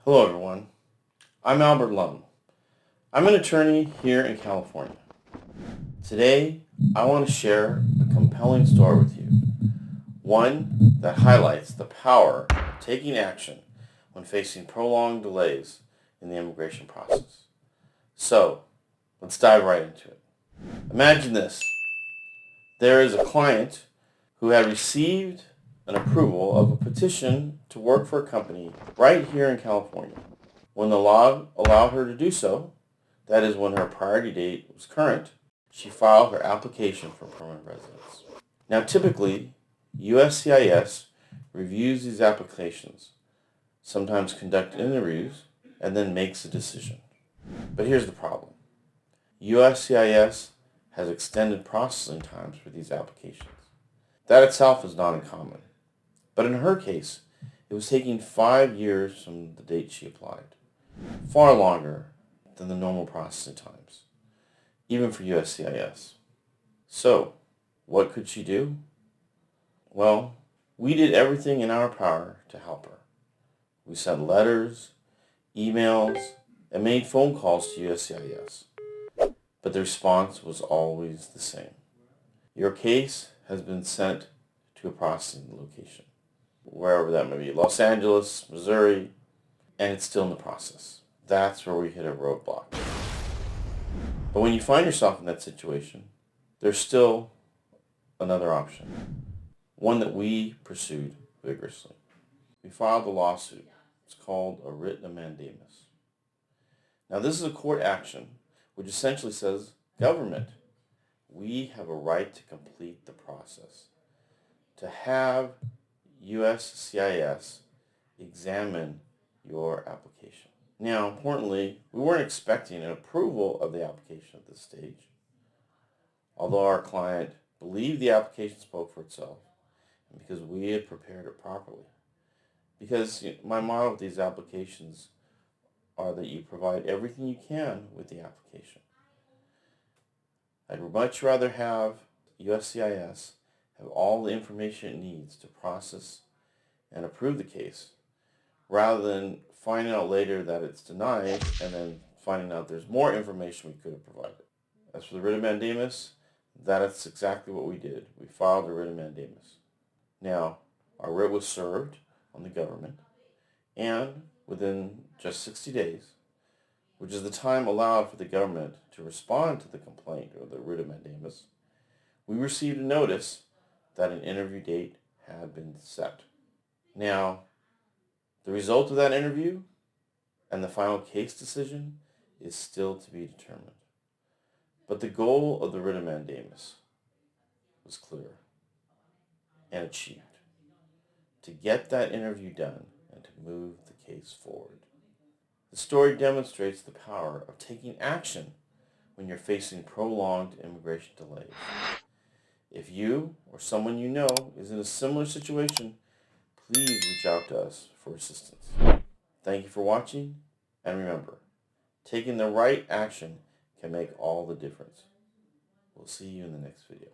Hello everyone, I'm Albert Lum. I'm an attorney here in California. Today, I want to share a compelling story with you, one that highlights the power of taking action when facing prolonged delays in the immigration process. So, let's dive right into it. Imagine this. There is a client who had received an approval of a petition to work for a company right here in California. When the law allowed her to do so, that is when her priority date was current, she filed her application for permanent residence. Now typically, USCIS reviews these applications, sometimes conducts interviews, and then makes a decision. But here's the problem. USCIS has extended processing times for these applications. That itself is not uncommon. But in her case, it was taking 5 years from the date she applied, far longer than the normal processing times, even for USCIS. So, what could she do? Well, we did everything in our power to help her. We sent letters, emails, and made phone calls to USCIS. But the response was always the same. Your case has been sent to a processing location, wherever that may be, Los Angeles, Missouri, and it's still in the process. That's where we hit a roadblock. But when you find yourself in that situation, there's still another option, one that we pursued vigorously. We filed a lawsuit. It's called a writ of mandamus. Now this is a court action which essentially says, government, we have a right to complete the process, to have USCIS examine your application. Now, importantly, we weren't expecting an approval of the application at this stage, although our client believed the application spoke for itself, and because we had prepared it properly. Because my motto with these applications are that you provide everything you can with the application. I'd much rather have USCIS have all the information it needs to process and approve the case, rather than finding out later that it's denied and then finding out there's more information we could have provided. As for the writ of mandamus, that's exactly what we did. We filed a writ of mandamus. Now, our writ was served on the government, and within just 60 days, which is the time allowed for the government to respond to the complaint or the writ of mandamus, we received a notice that an interview date had been set. Now, the result of that interview and the final case decision is still to be determined. But the goal of the writ of mandamus was clear and achieved: to get that interview done and to move the case forward. The story demonstrates the power of taking action when you're facing prolonged immigration delays. If you or someone you know is in a similar situation, please reach out to us for assistance. Thank you for watching, and remember, taking the right action can make all the difference. We'll see you in the next video.